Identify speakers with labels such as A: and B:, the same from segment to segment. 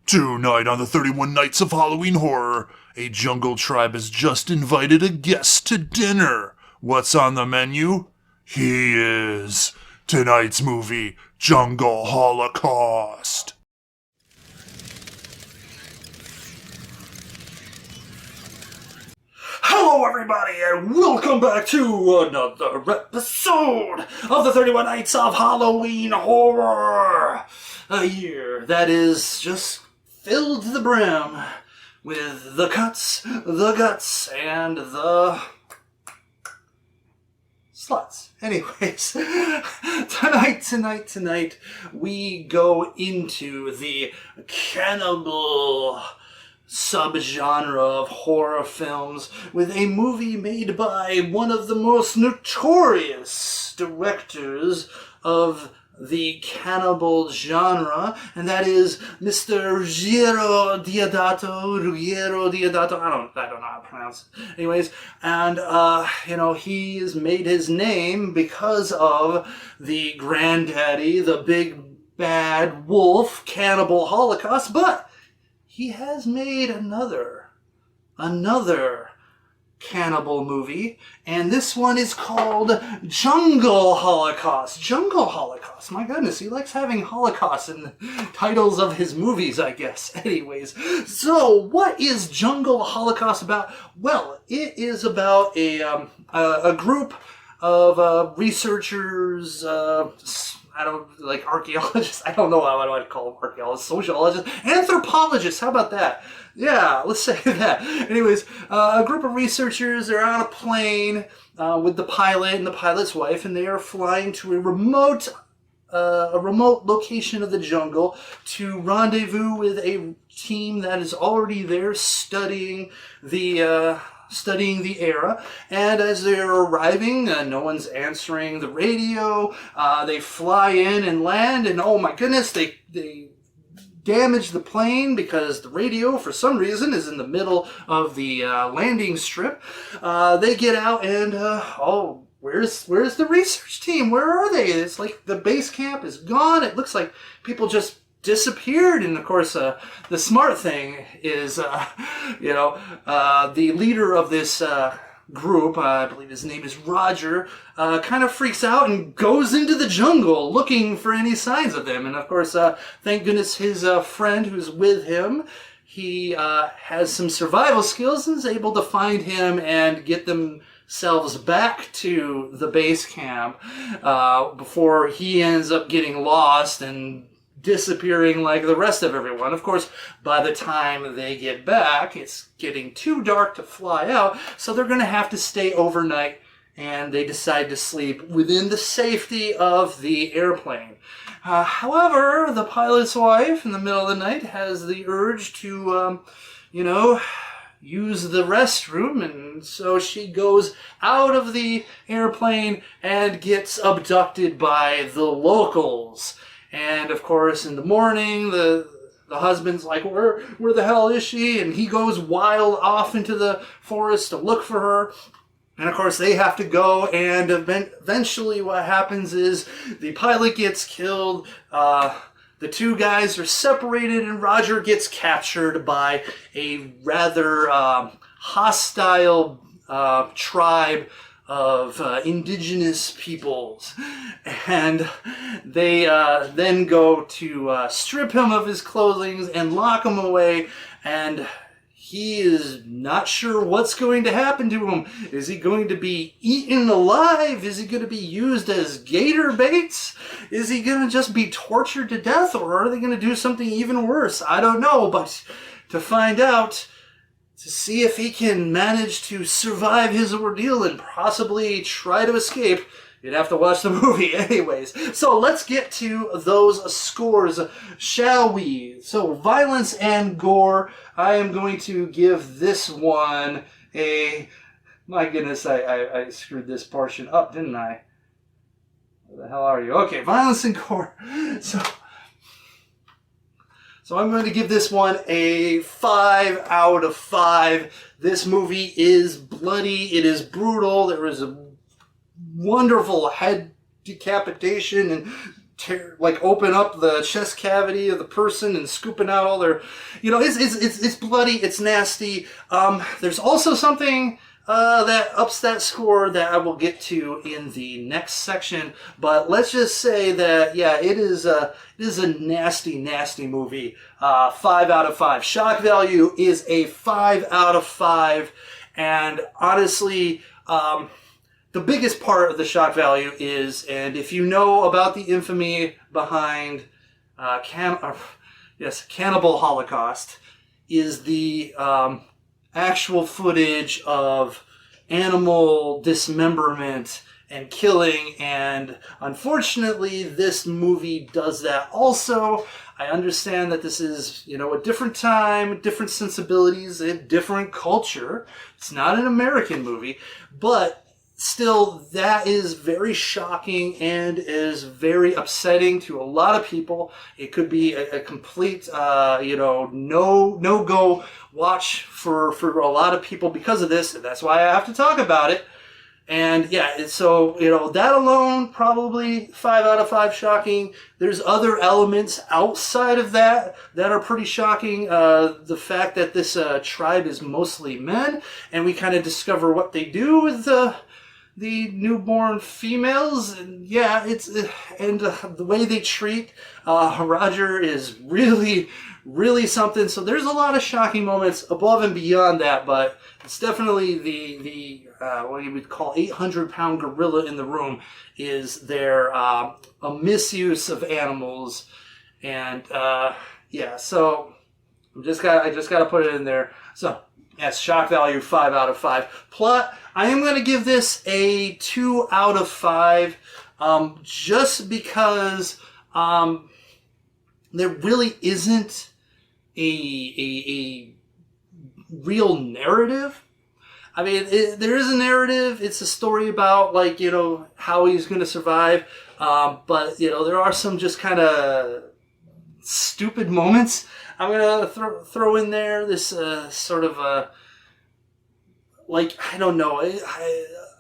A: Tonight on the 31 Nights of Halloween Horror, a jungle tribe has just invited a guest to dinner. What's on the menu? He is tonight's movie, Jungle Holocaust.
B: Hello everybody and welcome back to another episode of the 31 Nights of Halloween Horror. A year that is just filled to the brim with the cuts, the guts, and the sluts. Anyways, tonight, we go into the cannibal subgenre of horror films with a movie made by one of the most notorious directors of the cannibal genre, and that is Mr. Ruggero Deodato. I don't know how to pronounce it. Anyways, and he has made his name because of the granddaddy, the big bad wolf, Cannibal Holocaust, but he has made another cannibal movie, and this one is called Jungle Holocaust. Jungle Holocaust. My goodness, he likes having Holocaust in the titles of his movies, I guess. Anyways, so what is Jungle Holocaust about? Well, it is about a group of researchers, archaeologists. I don't know how I call them, archaeologists, sociologists, anthropologists. How about that? Yeah, let's say that. Anyways, a group of researchers are on a plane with the pilot and the pilot's wife, and they are flying to a remote location of the jungle to rendezvous with a team that is already there studying the era. And as they're arriving, no one's answering the radio. They fly in and land, and oh my goodness, they damage the plane because the radio, for some reason, is in the middle of the landing strip. They get out and, where's the research team? Where are they? It's like the base camp is gone. It looks like people just disappeared. And of course, the smart thing is, the leader of this group, I believe his name is Roger, kind of freaks out and goes into the jungle looking for any signs of them. And of course, thank goodness his friend who's with him, he has some survival skills and is able to find him and get themselves back to the base camp before he ends up getting lost and disappearing like the rest of everyone. Of course, by the time they get back, it's getting too dark to fly out, so they're going to have to stay overnight, and they decide to sleep within the safety of the airplane. However, the pilot's wife in the middle of the night has the urge to, use the restroom, and so she goes out of the airplane and gets abducted by the locals. And of course, in the morning, the husband's like, where the hell is she? And he goes wild off into the forest to look for her. And of course, they have to go, and eventually what happens is the pilot gets killed, the two guys are separated, and Roger gets captured by a rather hostile tribe of indigenous peoples, and they then go to strip him of his clothing and lock him away, and he is not sure what's going to happen to him. Is he going to be eaten alive? Is he going to be used as gator baits? Is he going to just be tortured to death, or are they going to do something even worse? I don't know, but to find out, to see if he can manage to survive his ordeal and possibly try to escape, you'd have to watch the movie anyways. So let's get to those scores, shall we? So violence and gore, I am going to give this one a... My goodness, I screwed this portion up, didn't I? Where the hell are you? Okay, violence and gore. So I'm going to give this one a 5 out of 5. This movie is bloody. It is brutal. There is a wonderful head decapitation and open up the chest cavity of the person and scooping out all their, it's bloody, it's nasty. There's also something that ups that score that I will get to in the next section. But let's just say that, yeah, it is a nasty, nasty movie. 5 out of 5. Shock value is a 5 out of 5. And honestly, the biggest part of the shock value is, and if you know about the infamy behind Cannibal Holocaust, is the actual footage of animal dismemberment and killing, and unfortunately this movie does that also. I understand that this is, a different time, different sensibilities, a different culture. It's not an American movie, but still, that is very shocking and is very upsetting to a lot of people. It could be a complete, no-go watch for a lot of people because of this, and that's why I have to talk about it. And yeah, so, that alone, probably 5 out of 5 shocking. There's other elements outside of that are pretty shocking. The fact that this tribe is mostly men, and we kind of discover what they do with the newborn females, and yeah, the way they treat Roger is really, really something. So there's a lot of shocking moments above and beyond that, but it's definitely the what you would call 800-pound gorilla in the room is their a misuse of animals, and yeah. So I just got to put it in there. So yes, shock value 5 out of 5. Plot, I am going to give this a 2 out of 5, just because there really isn't a real narrative. I mean, there is a narrative. It's a story about, how he's going to survive. But, there are some just kind of stupid moments. I'm going to throw in there this sort of, I don't know.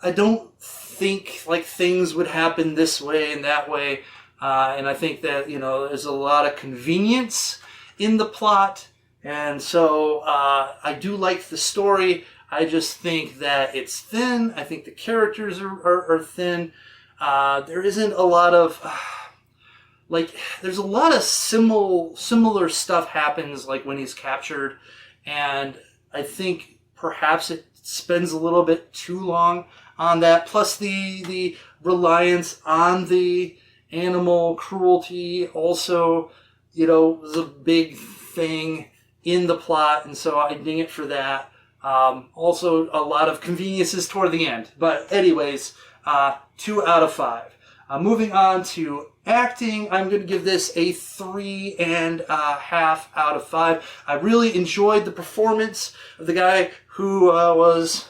B: I don't think, things would happen this way and that way. And I think that, there's a lot of convenience in the plot. And so I do like the story. I just think that it's thin. I think the characters are thin. There isn't a lot of... there's a lot of similar stuff happens, when he's captured. And I think perhaps it spends a little bit too long on that. Plus the reliance on the animal cruelty also, was a big thing in the plot. And so I ding it for that. Also, a lot of conveniences toward the end. But anyways, 2 out of 5. Moving on to acting, I'm going to give this a 3.5 out of 5. I really enjoyed the performance of the guy who was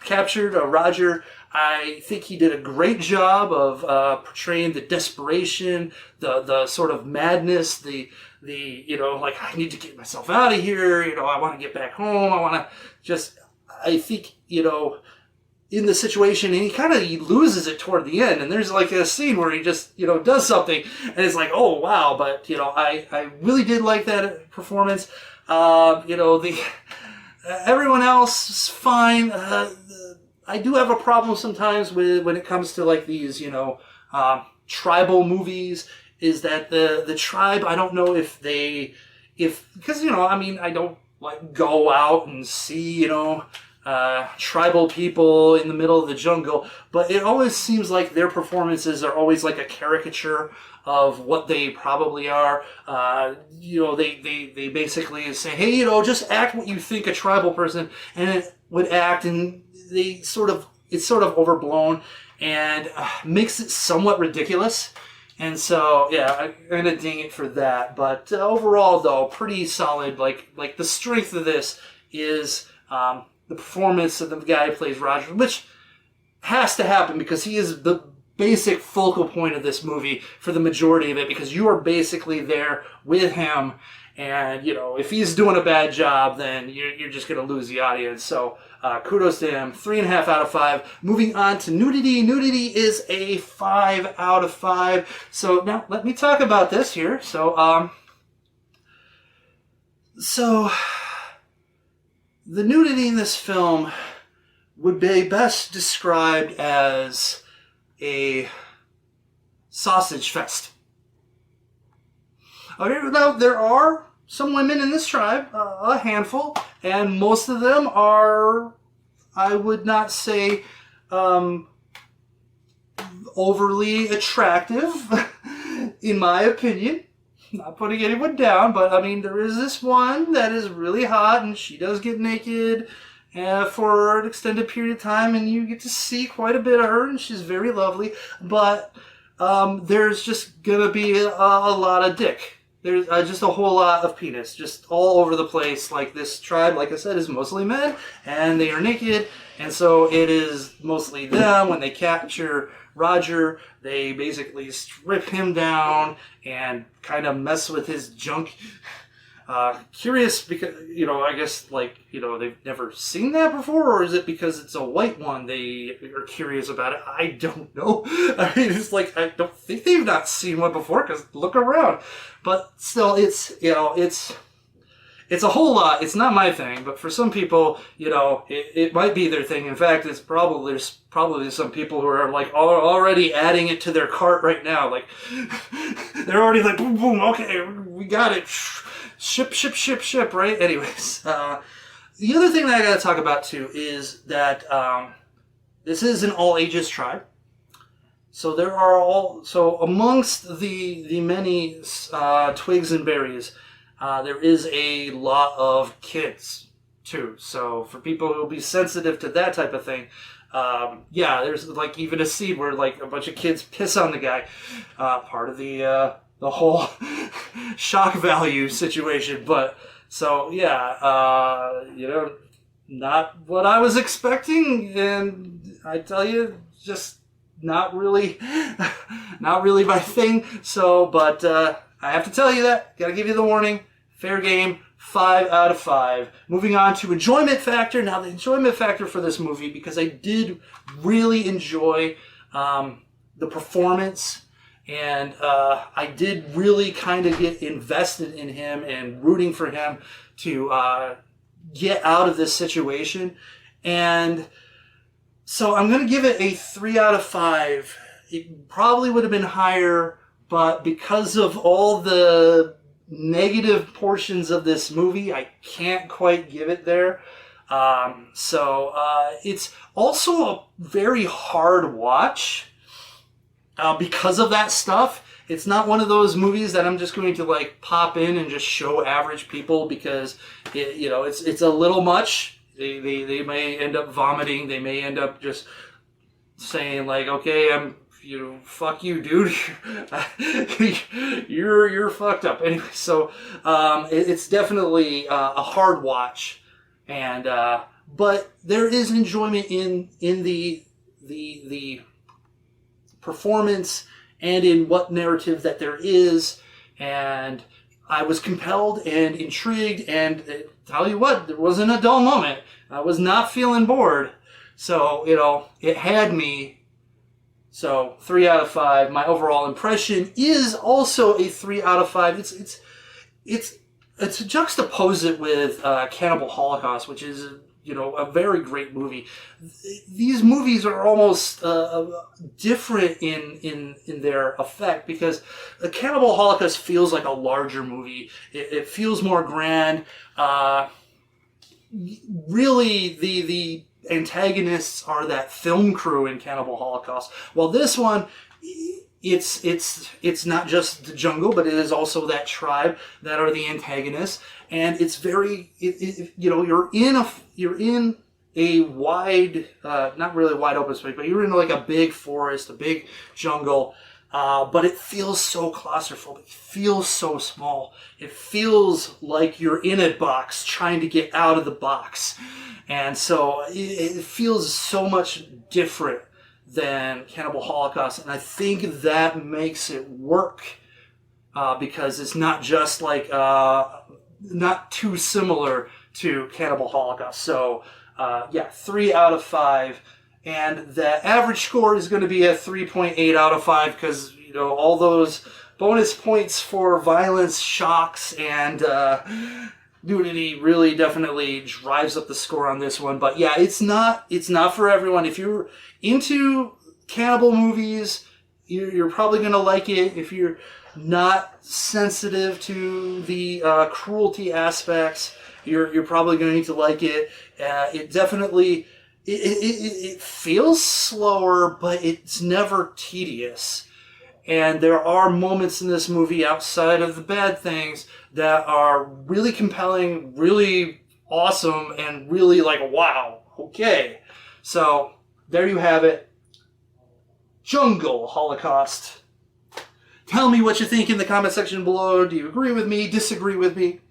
B: captured, Roger. I think he did a great job of portraying the desperation, the sort of madness, the I need to get myself out of here, I want to get back home, I think, in the situation, and he loses it toward the end, and there's a scene where he just, does something, and it's like, oh, wow, but, I really did like that performance. Everyone else is fine. I do have a problem sometimes when it comes to these, tribal movies, is that the tribe, I don't know because, I don't go out and see, tribal people in the middle of the jungle, but it always seems like their performances are always like a caricature of what they probably are. They basically say, hey, just act what you think a tribal person and it would act, and it's sort of overblown and makes it somewhat ridiculous. And so, yeah, I'm going to ding it for that. But overall, though, pretty solid. The strength of this is the performance of the guy who plays Roger, which has to happen because he is the basic focal point of this movie for the majority of it, because you are basically there with him, And, you know, if he's doing a bad job, then you're just going to lose the audience. So kudos to him. 3.5 out of 5. Moving on to Nudity. Nudity is a 5 out of 5. So now let me talk about this here. So the nudity in this film would be best described as a sausage fest. Okay, now there are some women in this tribe, a handful, and most of them are, I would not say, overly attractive, in my opinion. Not putting anyone down, but I mean, there is this one that is really hot, and she does get naked for an extended period of time, and you get to see quite a bit of her, and she's very lovely. But there's just gonna be a lot of dick. There's just a whole lot of penis, just all over the place. Like, this tribe, like I said, is mostly men, and they are naked, and so it is mostly them. When they capture Roger, they basically strip him down and kind of mess with his junk. Curious because, you know, I guess, like, you know, they've never seen that before, or is it because it's a white one they are curious about it? I don't know. I mean, it's like, I don't think they've not seen one before, because look around. But still, it's, you know, it's a whole lot. It's not my thing, but for some people, you know, it might be their thing. In fact, there's probably some people who are like already adding it to their cart right now. Like, they're already like, boom, boom, okay, we got it. Ship, right? Anyways, the other thing that I got to talk about too is that this is an all ages tribe. So there are amongst the many twigs and berries, there is a lot of kids too. So for people who will be sensitive to that type of thing, yeah, there's like even a scene where like a bunch of kids piss on the guy. Part of the whole shock value situation. But so yeah, you know, not what I was expecting, and I tell you, just not really my thing. So, but I have to tell you that. Gotta give you the warning. Fair game. 5 out of 5. Moving on to enjoyment factor. Now, the enjoyment factor for this movie, because I did really enjoy the performance, and I did really kind of get invested in him and rooting for him to get out of this situation. And so I'm going to give it a 3 out of 5. It probably would have been higher, but because of all the negative portions of this movie, I can't quite give it there. So it's also a very hard watch because of that stuff. It's not one of those movies that I'm just going to like pop in and just show average people, because it's a little much. They may end up vomiting. They may end up just saying like, okay, fuck you, dude. you're fucked up. Anyway, so it's definitely a hard watch, and but there is enjoyment in the performance and in what narrative that there is, and I was compelled and intrigued, and tell you what, there wasn't a dull moment. I was not feeling bored, so it had me. So 3 out of 5. My overall impression is also a 3 out of 5. It's juxtapose it with Cannibal Holocaust, which is a very great movie. These movies are almost different in their effect, because the Cannibal Holocaust feels like a larger movie. It feels more grand. Really, the antagonists are that film crew in Cannibal Holocaust. While this one, it's not just the jungle, but it is also that tribe that are the antagonists, and it's very you're in a wide, not really wide open space, but you're in like a big forest, a big jungle. But it feels so claustrophobic. It feels so small. It feels like you're in a box trying to get out of the box. And so it feels so much different than Cannibal Holocaust. And I think that makes it work, because it's not just like not too similar to Cannibal Holocaust. So, 3 out of 5. And the average score is going to be a 3.8 out of 5 because, all those bonus points for violence, shocks, and nudity really definitely drives up the score on this one. But yeah, it's not for everyone. If you're into cannibal movies, you're probably going to like it. If you're not sensitive to the cruelty aspects, you're probably going to like it. It definitely it feels slower, but it's never tedious. And there are moments in this movie outside of the bad things that are really compelling, really awesome, and really like, wow, okay. So there you have it. Jungle Holocaust. Tell me what you think in the comment section below. Do you agree with me? Disagree with me?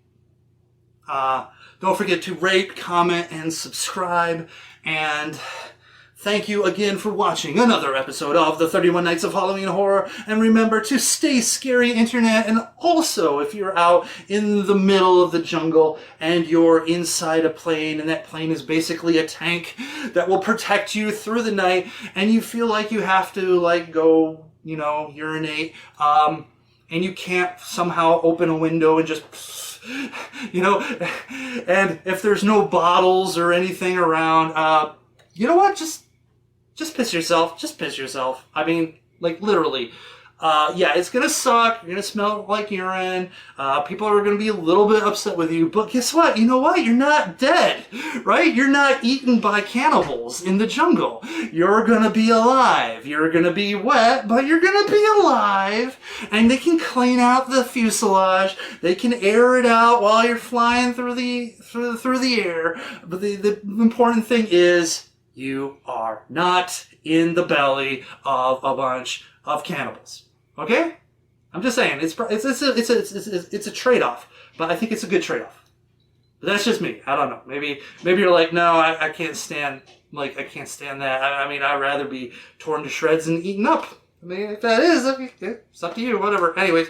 B: Don't forget to rate, comment, and subscribe. And thank you again for watching another episode of the 31 Nights of Halloween Horror. And remember to stay scary, Internet. And also, if you're out in the middle of the jungle and you're inside a plane, and that plane is basically a tank that will protect you through the night, and you feel like you have to, go, urinate, and you can't somehow open a window and just... and if there's no bottles or anything around, you know what? Just piss yourself. Just piss yourself. I mean, literally. It's gonna suck. You're gonna smell like urine. People are gonna be a little bit upset with you. But guess what? You know what? You're not dead, right? You're not eaten by cannibals in the jungle. You're gonna be alive. You're gonna be wet, but you're gonna be alive. And they can clean out the fuselage. They can air it out while you're flying through the air. But the important thing is you are not in the belly of a bunch of cannibals. Okay? I'm just saying it's a trade-off, but I think it's a good trade-off. But that's just me. I don't know. Maybe you're like, no, I can't stand that. I mean, I'd rather be torn to shreds and eaten up. I mean, if that is, it's up to you. Whatever. Anyways.